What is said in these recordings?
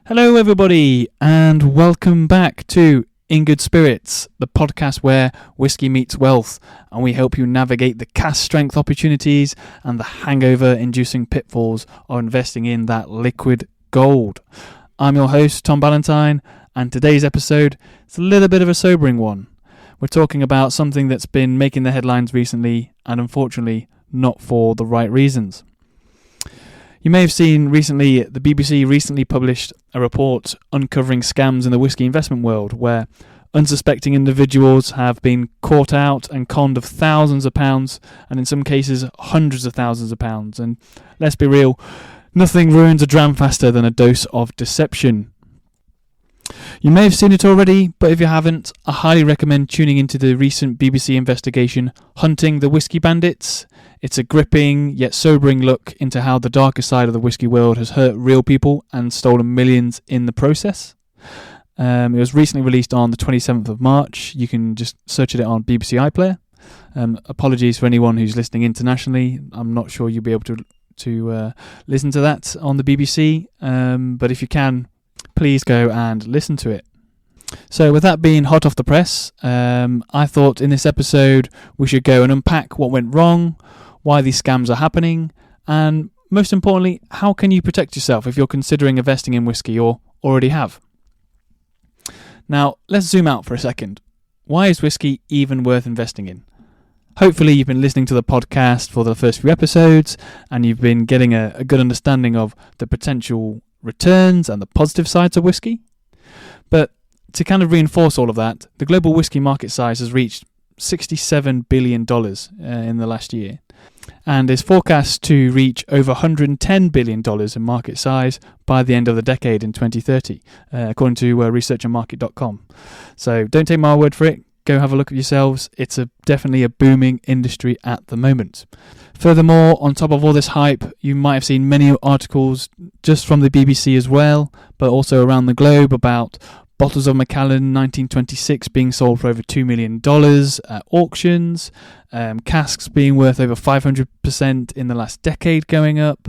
Hello everybody and welcome back to In Good Spirits, the podcast where whiskey meets wealth, and we help you navigate the cask strength opportunities and the hangover inducing pitfalls of investing in that liquid gold. I'm your host Tom Ballantyne, and today's episode is a little bit of a sobering one. We're talking about something that's been making the headlines recently, and unfortunately not for the right reasons. You may have seen recently, the BBC recently published a report uncovering scams in the whiskey investment world, where unsuspecting individuals have been caught out and conned of thousands of pounds, and in some cases hundreds of thousands of pounds. And let's be real, nothing ruins a dram faster than a dose of deception. You may have seen it already, but if you haven't, I highly recommend tuning into the recent BBC investigation, Hunting the Whisky Bandits. It's a gripping yet sobering look into how the darker side of the whiskey world has hurt real people and stolen millions in the process. It was recently released on the 27th of March. You can just search it on BBC iPlayer. Apologies for anyone who's listening internationally. I'm not sure you'll be able to listen to that on the BBC, but if you can, please go and listen to it. So with that being hot off the press, I thought in this episode we should go and unpack what went wrong, why these scams are happening, and most importantly, how can you protect yourself if you're considering investing in whiskey or already have. Now, let's zoom out for a second. Why is whiskey even worth investing in? Hopefully you've been listening to the podcast for the first few episodes and you've been getting a good understanding of the potential returns and the positive sides of whiskey. But to kind of reinforce all of that, the global whiskey market size has reached $67 billion in the last year, and is forecast to reach over $110 billion in market size by the end of the decade in 2030, according to researchandmarket.com. So don't take my word for it, go have a look at yourselves. It's definitely a booming industry at the moment. Furthermore, on top of all this hype, you might have seen many articles just from the BBC as well, but also around the globe about bottles of Macallan 1926 being sold for over $2 million at auctions, casks being worth over 500% in the last decade going up.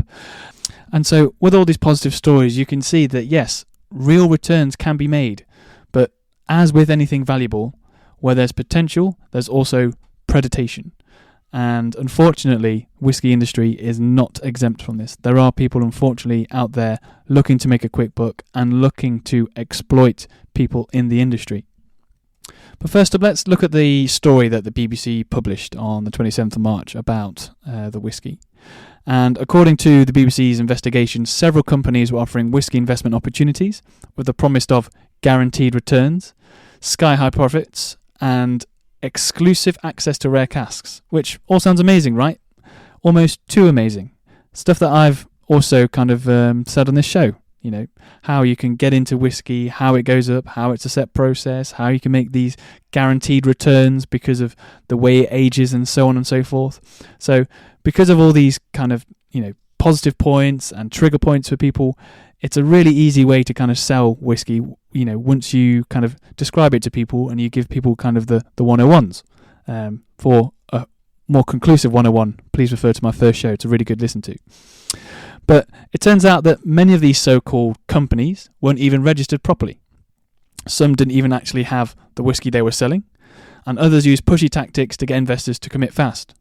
And so with all these positive stories, you can see that yes, real returns can be made, but as with anything valuable, where there's potential, there's also predation. And unfortunately, whiskey industry is not exempt from this. There are people, unfortunately, out there looking to make a quick buck and looking to exploit people in the industry. But first up, let's look at the story that the BBC published on the 27th of March about the whiskey. And according to the BBC's investigation, several companies were offering whiskey investment opportunities with the promise of guaranteed returns, sky-high profits, and exclusive access to rare casks, which all sounds amazing, right? Almost too amazing. Stuff that I've also kind of said on this show, you know, how you can get into whiskey, how it goes up, how it's a set process, how you can make these guaranteed returns because of the way it ages and so on and so forth. So because of all these kind of, you know, positive points and trigger points for people, it's a really easy way to kind of sell whiskey, you know, once you kind of describe it to people and you give people kind of the 101s. For a more conclusive 101, please refer to my first show. It's a really good listen to. But it turns out that many of these so-called companies weren't even registered properly. Some didn't even actually have the whiskey they were selling, and others used pushy tactics to get investors to commit fast.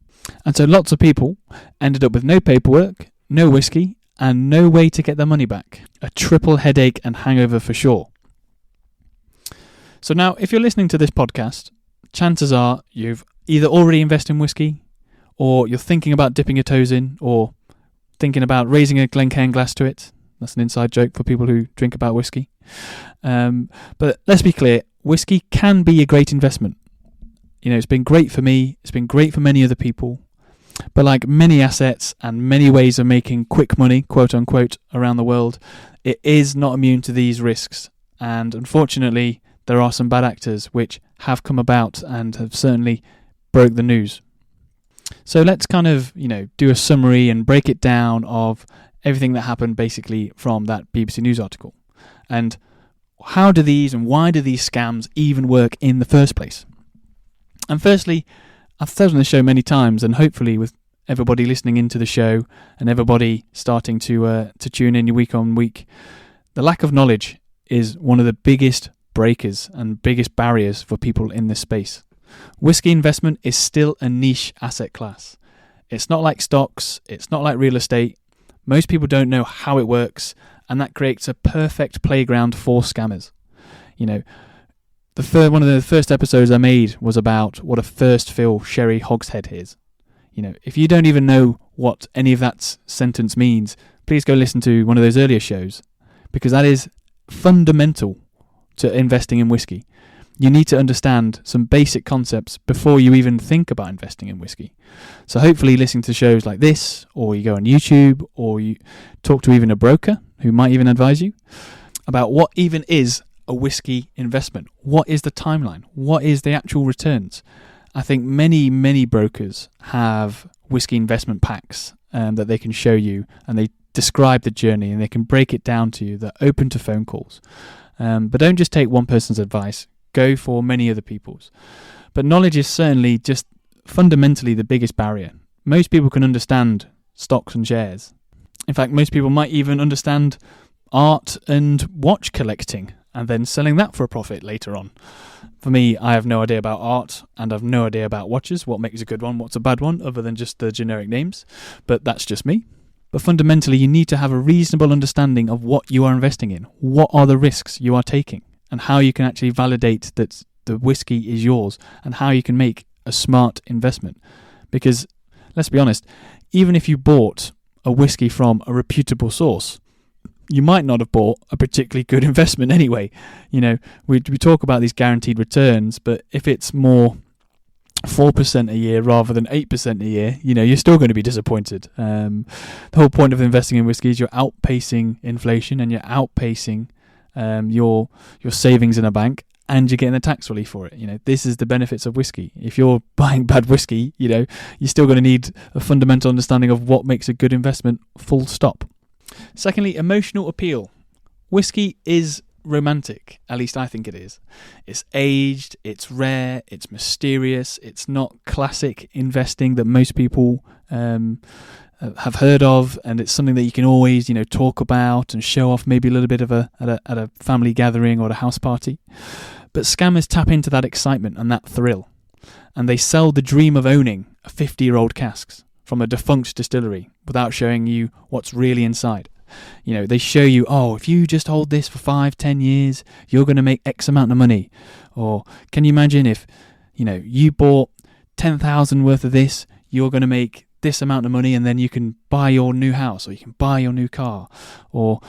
And so lots of people ended up with no paperwork, no whiskey, and no way to get their money back. A triple headache and hangover for sure. So now, if you're listening to this podcast, chances are you've either already invested in whiskey, or you're thinking about dipping your toes in, or thinking about raising a Glencairn glass to it. That's an inside joke for people who drink about whiskey. But let's be clear, whiskey can be a great investment. You know, it's been great for me, it's been great for many other people. But like many assets and many ways of making quick money, quote unquote, around the world, it is not immune to these risks. And unfortunately, there are some bad actors which have come about and have certainly broke the news. So let's kind of, you know, do a summary and break it down of everything that happened basically from that BBC News article. And how do these and why do these scams even work in the first place? And firstly, I've said on the show many times, and hopefully with everybody listening into the show and everybody starting to tune in week on week, The lack of knowledge is one of the biggest breakers and biggest barriers for people in this space. Whisky investment is still a niche asset class. It's not like stocks, it's not like real estate. Most people don't know how it works, and that creates a perfect playground for scammers. One of the first episodes I made was about what a first fill sherry hogshead is. If you don't even know what any of that sentence means, please go listen to one of those earlier shows, because that is fundamental to investing in whiskey. You need to understand some basic concepts before you even think about investing in whiskey. So hopefully listening to shows like this, or you go on YouTube, or you talk to even a broker who might even advise you about what even is a whiskey investment. What is the timeline? What is the actual returns? I think many brokers have whiskey investment packs that they can show you, and they describe the journey, and they can break it down to you. They're open to phone calls. But don't just take one person's advice. Go for many other people's. But knowledge is certainly just fundamentally the biggest barrier. Most people can understand stocks and shares. In fact, most people might even understand art and watch collecting and then selling that for a profit later on. For me, I have no idea about art, and I've no idea about watches, what makes a good one, what's a bad one, other than just the generic names. But that's just me. But fundamentally, you need to have a reasonable understanding of what you are investing in. What are the risks you are taking, and how you can actually validate that the whiskey is yours, and how you can make a smart investment. Because, let's be honest, even if you bought a whiskey from a reputable source, you might not have bought a particularly good investment anyway. We talk about these guaranteed returns, but if it's more 4% a year rather than 8% a year, you're still going to be disappointed. The whole point of investing in whiskey is you're outpacing inflation, and you're outpacing your savings in a bank, and you're getting the tax relief for it. This is the benefits of whiskey. If you're buying bad whiskey, you're still going to need a fundamental understanding of what makes a good investment, full stop. Secondly, emotional appeal. Whiskey is romantic, at least I think it is. It's aged, it's rare, it's mysterious, it's not classic investing that most people have heard of, and it's something that you can always talk about and show off, maybe a little bit of at a family gathering or a house party. But scammers tap into that excitement and that thrill, and they sell the dream of owning a 50-year-old casks from a defunct distillery without showing you what's really inside. They show you, if you just hold this for 5-10 years, you're going to make X amount of money. Or can you imagine if, you bought 10,000 worth of this, you're going to make this amount of money, and then you can buy your new house, or you can buy your new car. Or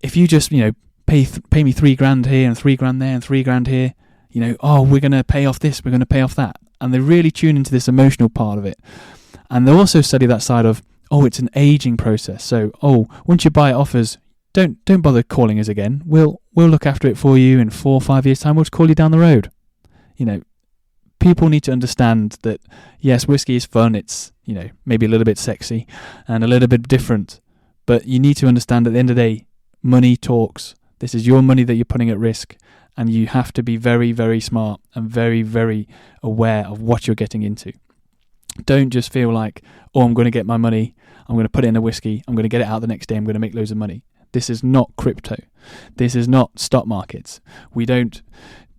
if you just, pay me $3,000 here and $3,000 there and $3,000 here, we're going to pay off this, we're going to pay off that. And they really tune into this emotional part of it. And they also study that side of, it's an aging process. So, once you buy it off us, don't bother calling us again. We'll look after it for you in 4 or 5 years' time. We'll just call you down the road. People need to understand that, yes, whiskey is fun. It's, maybe a little bit sexy and a little bit different. But you need to understand at the end of the day, money talks. This is your money that you're putting at risk. And you have to be very, very smart and very, very aware of what you're getting into. Don't just feel like, I'm going to get my money, I'm going to put it in a whiskey, I'm going to get it out the next day, I'm going to make loads of money. This is not crypto. This is not stock markets. We don't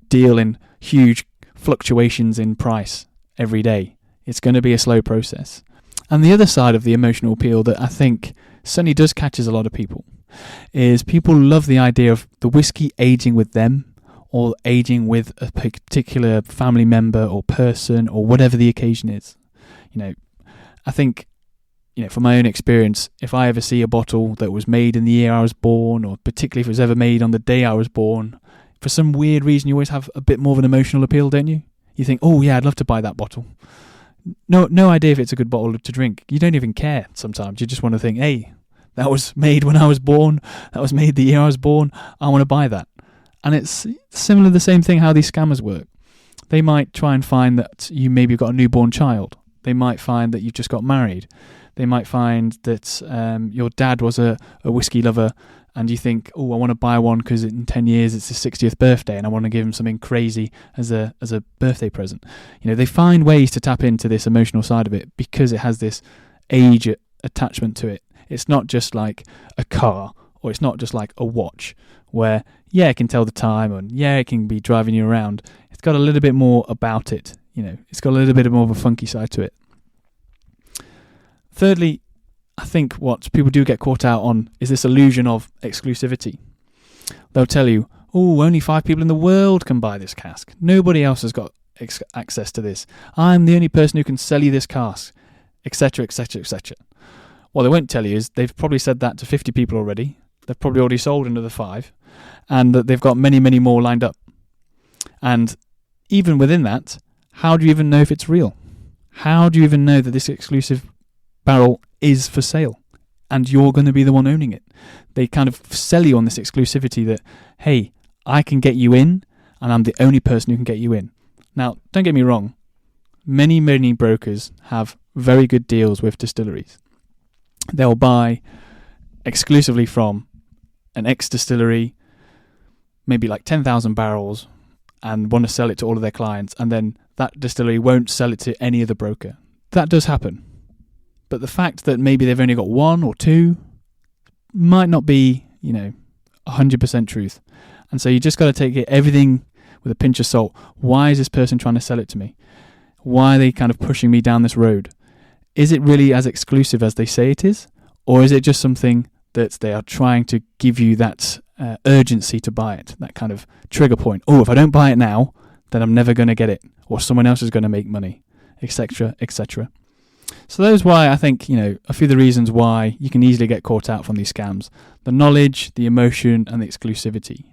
deal in huge fluctuations in price every day. It's going to be a slow process. And the other side of the emotional appeal that I think certainly does catches a lot of people is people love the idea of the whiskey aging with them, or aging with a particular family member or person, or whatever the occasion is. I think, from my own experience, if I ever see a bottle that was made in the year I was born, or particularly if it was ever made on the day I was born, for some weird reason you always have a bit more of an emotional appeal, don't you? You think, I'd love to buy that bottle. No idea if it's a good bottle to drink. You don't even care sometimes. You just want to think, hey, that was made when I was born, that was made the year I was born, I want to buy that. And it's similar, the same thing how these scammers work. They might try and find that you maybe got a newborn child. They might find that you've just got married. They might find that your dad was a whiskey lover, and you think, I want to buy one because in 10 years it's his 60th birthday and I want to give him something crazy as a birthday present. They find ways to tap into this emotional side of it because it has this age attachment to it. It's not just like a car or it's not just like a watch where, yeah, it can tell the time and yeah, it can be driving you around. It's got a little bit more about it. It's got a little bit more of a funky side to it. Thirdly, I think what people do get caught out on is this illusion of exclusivity. They'll tell you, only 5 people in the world can buy this cask. Nobody else has got access to this. I'm the only person who can sell you this cask, etc., etc., etc. What they won't tell you is they've probably said that to 50 people already. They've probably already sold another 5, and that they've got many, many more lined up. And even within that, how do you even know if it's real? How do you even know that this exclusive barrel is for sale and you're going to be the one owning it? They kind of sell you on this exclusivity that, hey, I can get you in and I'm the only person who can get you in. Now, don't get me wrong. Many, many brokers have very good deals with distilleries. They'll buy exclusively from an ex-distillery, maybe like 10,000 barrels, and want to sell it to all of their clients, and then that distillery won't sell it to any other broker. That does happen. But the fact that maybe they've only got 1 or 2 might not be, 100% truth. And so you just got to take everything with a pinch of salt. Why is this person trying to sell it to me? Why are they kind of pushing me down this road? Is it really as exclusive as they say it is? Or is it just something that they are trying to give you that urgency to buy it, that kind of trigger point? If I don't buy it now, then I'm never going to get it, or someone else is going to make money, etc., etc. So that's why I think, a few of the reasons why you can easily get caught out from these scams: the knowledge, the emotion, and the exclusivity.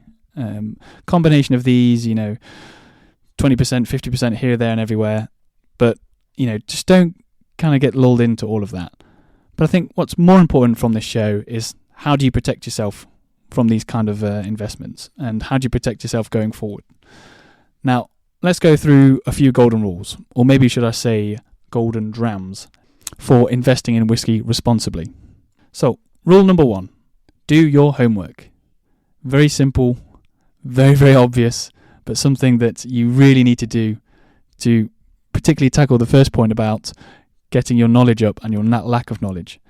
Combination of these, 20%, 50% here, there, and everywhere. But, just don't kind of get lulled into all of that. But I think what's more important from this show is, how do you protect yourself from these kind of investments, and how do you protect yourself going forward? Now, let's go through a few golden rules, or maybe should I say golden drams, for investing in whiskey responsibly. So, rule number 1, do your homework. Very simple, very, very obvious, but something that you really need to do to particularly tackle the first point about getting your knowledge up and your lack of knowledge.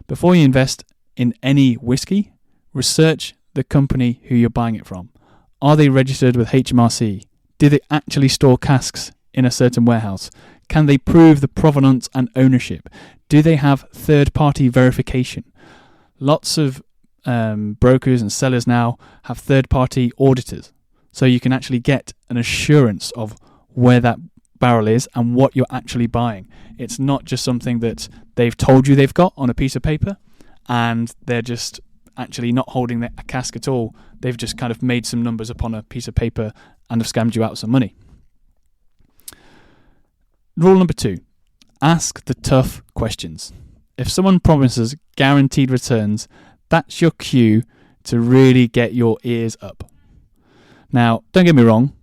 Before you invest in any whiskey, research the company who you're buying it from. Are they registered with HMRC? Do they actually store casks in a certain warehouse? Can they prove the provenance and ownership? Do they have third-party verification? Lots of brokers and sellers now have third-party auditors, so you can actually get an assurance of where that barrel is and what you're actually buying. It's not just something that they've told you they've got on a piece of paper and they're just actually not holding a cask at all. They've just kind of made some numbers upon a piece of paper and have scammed you out some money. Rule number 2, ask the tough questions. If someone promises guaranteed returns, that's your cue to really get your ears up. Now, don't get me wrong,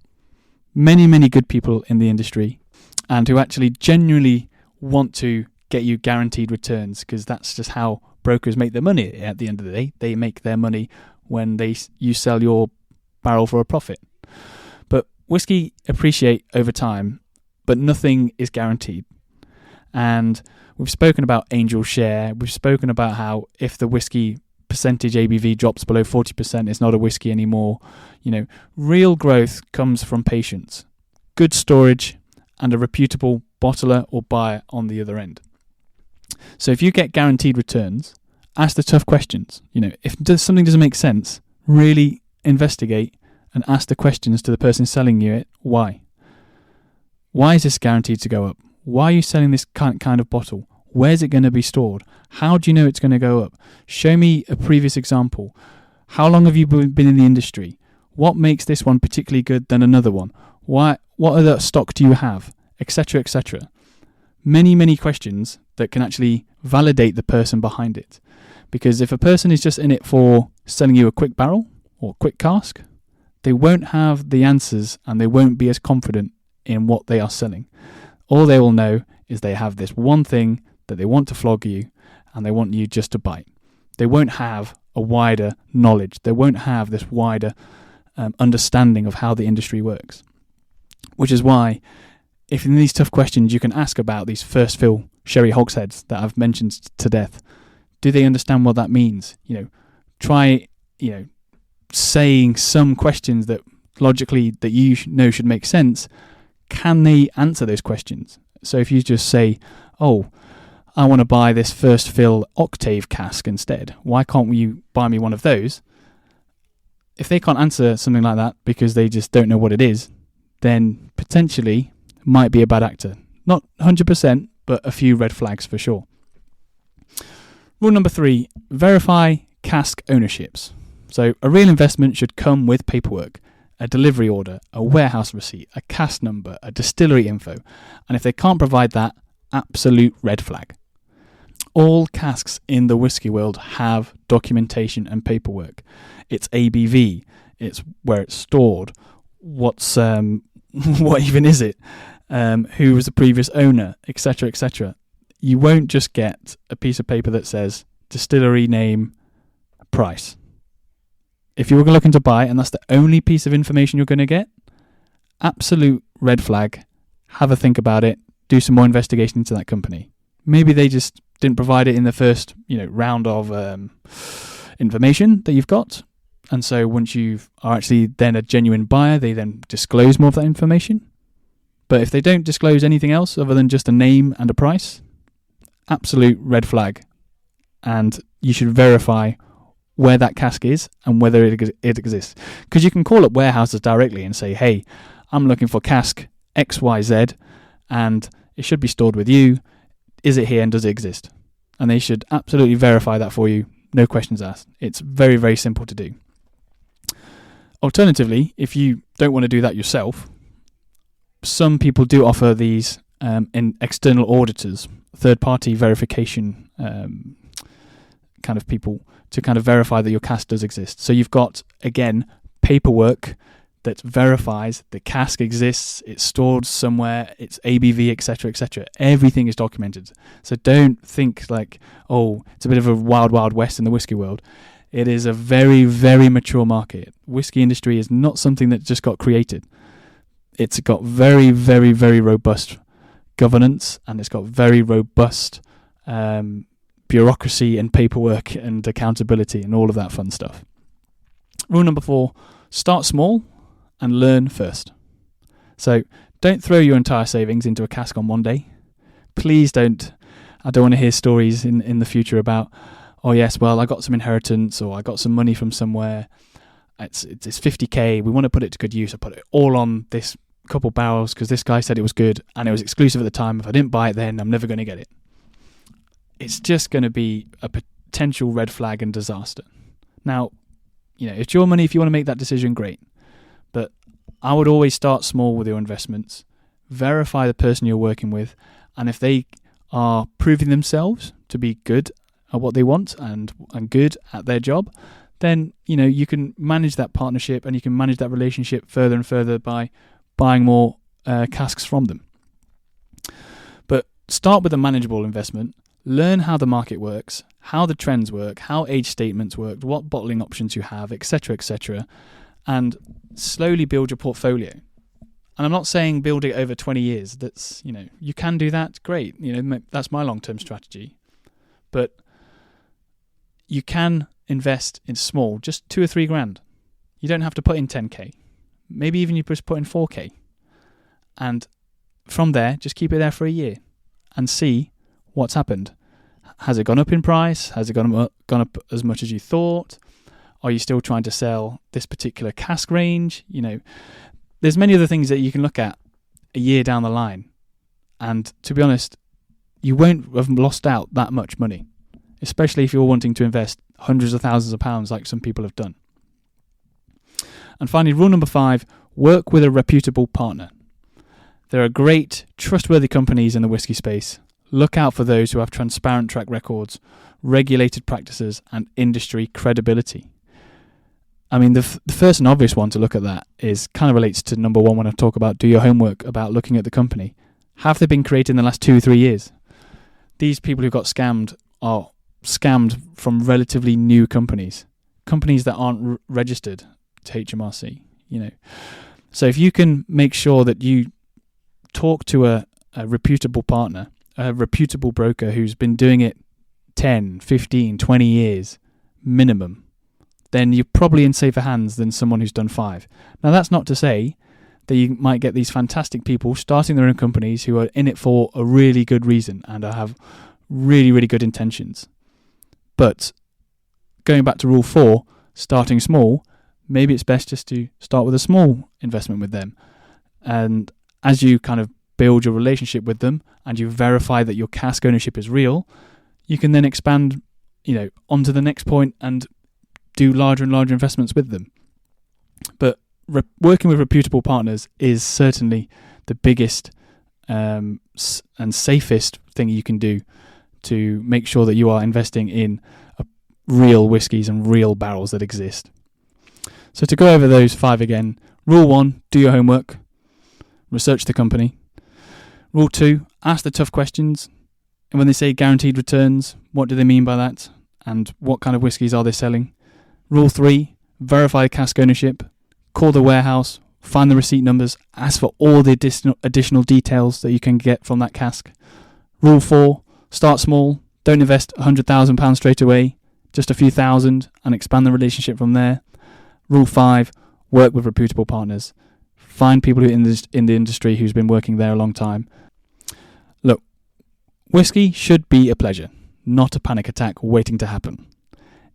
many, many good people in the industry, and who actually genuinely want to get you guaranteed returns, because that's just how brokers make their money at the end of the day. They make their money when you sell your barrel for a profit. But whiskey appreciate over time, but nothing is guaranteed. And we've spoken about angel share. We've spoken about how if the whiskey percentage ABV drops below 40%, it's not a whiskey anymore. Real growth comes from patience, good storage, and a reputable bottler or buyer on the other end. So if you get guaranteed returns, ask the tough questions. If something doesn't make sense, really investigate and ask the questions to the person selling you it. Why? Why is this guaranteed to go up? Why are you selling this kind of bottle? Where's it going to be stored? How do you know it's going to go up? Show me a previous example. How long have you been in the industry? What makes this one particularly good than another one? What other stock do you have? Etc., etc. Many, many questions that can actually validate the person behind it. Because if a person is just in it for selling you a quick barrel or quick cask, they won't have the answers and they won't be as confident in what they are selling. All they will know is they have this one thing that they want to flog you and they want you just to bite. They won't have a wider knowledge. They won't have this wider understanding of how the industry works. Which is why, if in these tough questions you can ask about these first fill sherry hogsheads that I've mentioned to death, do they understand what that means? try, saying some questions that logically that you know should make sense. Can they answer those questions? So if you just say, oh, I want to buy this first fill octave cask instead, why can't you buy me one of those? If they can't answer something like that because they just don't know what it is, then potentially might be a bad actor. Not 100%, but a few red flags for sure. Rule number 3, verify cask ownerships. So a real investment should come with paperwork, a delivery order, a warehouse receipt, a cask number, a distillery info. And if they can't provide that, absolute red flag. All casks in the whiskey world have documentation and paperwork. It's ABV, it's where it's stored, what's what even is it, who was the previous owner, etc., etc. You won't just get a piece of paper that says distillery name, price. If you were looking to buy and that's the only piece of information you're going to get, absolute red flag. Have a think about it. Do some more investigation into that company. Maybe they just didn't provide it in the first, round of information that you've got. And so once you are actually then a genuine buyer, they then disclose more of that information. But if they don't disclose anything else other than just a name and a price, absolute red flag. And you should verify where that cask is and whether it exists. Because you can call up warehouses directly and say, hey, I'm looking for cask XYZ and it should be stored with you. Is it here and does it exist? And they should absolutely verify that for you. No questions asked. It's very, very simple to do. Alternatively, if you don't want to do that yourself, some people do offer these in external auditors, third-party verification kind of people to kind of verify that your cask does exist. So you've got, again, paperwork that verifies the cask exists, it's stored somewhere, it's ABV, etc., etc. Everything is documented. So don't think like, oh, it's a bit of a wild, wild west in the whiskey world. It is a very, very mature market. Whiskey industry is not something that just got created. It's got very, very, very robust governance, and it's got very robust bureaucracy and paperwork and accountability and all of that fun stuff. Rule number 4, start small and learn first. So don't throw your entire savings into a cask on one day. Please don't. I don't want to hear stories in the future about, oh yes, well, I got some inheritance or I got some money from somewhere. It's 50k. We want to put it to good use. I put it all on this couple barrels because this guy said it was good and it was exclusive at the time. If I didn't buy it then, I'm never going to get it. It's just going to be a potential red flag and disaster. Now, it's your money. If you want to make that decision, great. But I would always start small with your investments. Verify the person you're working with. And if they are proving themselves to be good at what they want and good at their job, then, you can manage that partnership and you can manage that relationship further and further by buying more casks from them. But start with a manageable investment. Learn how the market works, how the trends work, how age statements work, what bottling options you have, etc., etc., and slowly build your portfolio. And I'm not saying build it over 20 years. That's, you can do that. Great. That's my long-term strategy. But you can invest in small, just 2 or 3 grand. You don't have to put in 10k. Maybe even you just put in 4k. And from there, just keep it there for a year and see what's happened. Has it gone up in price? Has it gone up as much as you thought? Are you still trying to sell this particular cask range? There's many other things that you can look at a year down the line. And to be honest, you won't have lost out that much money, especially if you're wanting to invest hundreds of thousands of pounds like some people have done. And finally, rule number 5, work with a reputable partner. There are great, trustworthy companies in the whiskey space. Look out for those who have transparent track records, regulated practices, and industry credibility. I mean, the first and obvious one to look at that is kind of relates to number 1 when I talk about do your homework about looking at the company. Have they been created in the last 2 or 3 years? These people who got scammed are scammed from relatively new companies that aren't registered to HMRC. So if you can make sure that you talk to a reputable partner, a reputable broker who's been doing it 10, 15, 20 years minimum, then you're probably in safer hands than someone who's done 5. Now, that's not to say that you might get these fantastic people starting their own companies who are in it for a really good reason and have really, really good intentions. But going back to rule 4, starting small, maybe it's best just to start with a small investment with them. And as you kind of build your relationship with them and you verify that your cask ownership is real, you can then expand, onto the next point and do larger and larger investments with them. But working with reputable partners is certainly the biggest and safest thing you can do to make sure that you are investing in real whiskies and real barrels that exist. So to go over those 5 again, rule 1, do your homework, research the company. Rule 2, ask the tough questions. And when they say guaranteed returns, what do they mean by that? And what kind of whiskies are they selling? Rule 3, verify cask ownership. Call the warehouse, find the receipt numbers, ask for all the additional details that you can get from that cask. Rule 4, start small. Don't invest £100,000 straight away, just a few thousand, and expand the relationship from there. Rule 5, work with reputable partners. Find people who in the industry who's been working there a long time. Look, whiskey should be a pleasure, not a panic attack waiting to happen.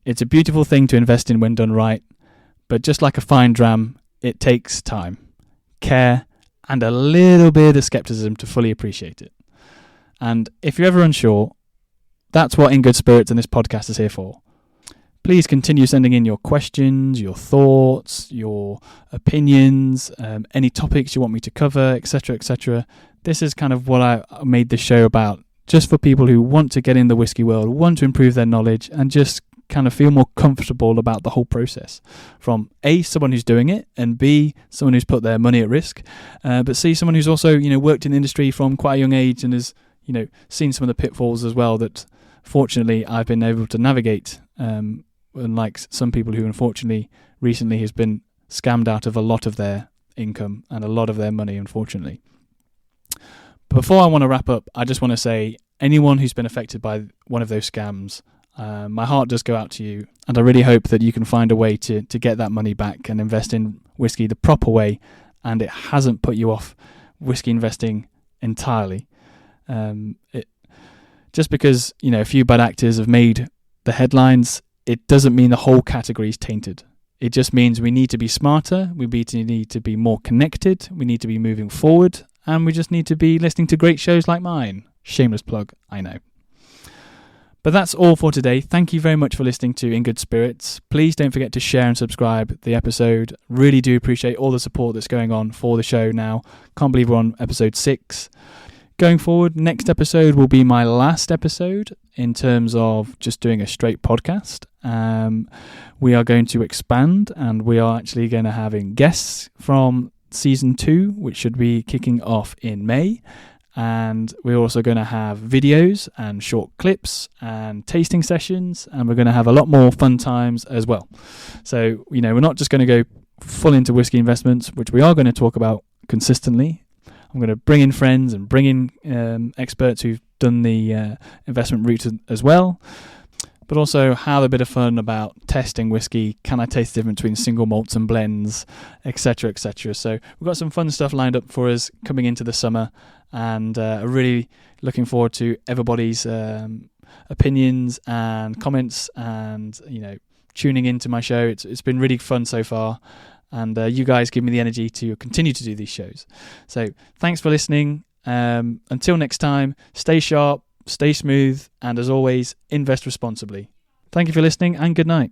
It's a beautiful thing to invest in when done right, but just like a fine dram, it takes time, care, and a little bit of skepticism to fully appreciate it. And if you're ever unsure, that's what In Good Spirits and this podcast is here for. Please continue sending in your questions, your thoughts, your opinions, any topics you want me to cover, etc., etc. This is kind of what I made this show about, just for people who want to get in the whiskey world, want to improve their knowledge, and just kind of feel more comfortable about the whole process. From A, someone who's doing it, and B, someone who's put their money at risk, but C, someone who's also worked in the industry from quite a young age and has seen some of the pitfalls as well that fortunately I've been able to navigate. Unlike some people who unfortunately recently has been scammed out of a lot of their income and a lot of their money, unfortunately. Before I want to wrap up, I just want to say, anyone who's been affected by one of those scams, my heart does go out to you, and I really hope that you can find a way to get that money back and invest in whiskey the proper way, and it hasn't put you off whiskey investing entirely. Just because a few bad actors have made the headlines, it doesn't mean the whole category is tainted. It just means we need to be smarter, we need to be more connected, we need to be moving forward, and we just need to be listening to great shows like mine. Shameless plug, I know. But that's all for today. Thank you very much for listening to In Good Spirits. Please don't forget to share and subscribe the episode. Really do appreciate all the support that's going on for the show now. Can't believe we're on episode 6. Going forward, next episode will be my last episode in terms of just doing a straight podcast. We are going to expand, and we are actually going to having guests from season 2, which should be kicking off in May. And we're also going to have videos and short clips and tasting sessions, and we're going to have a lot more fun times as well. So, we're not just going to go full into whiskey investments, which we are going to talk about consistently. I'm going to bring in friends and bring in experts who've done the investment route as well, but also have a bit of fun about testing whiskey. Can I taste the difference between single malts and blends, etc., etc. So we've got some fun stuff lined up for us coming into the summer, and really looking forward to everybody's opinions and comments, and tuning into my show. It's been really fun so far. And you guys give me the energy to continue to do these shows. So thanks for listening. Until next time, stay sharp, stay smooth, and as always, invest responsibly. Thank you for listening, and good night.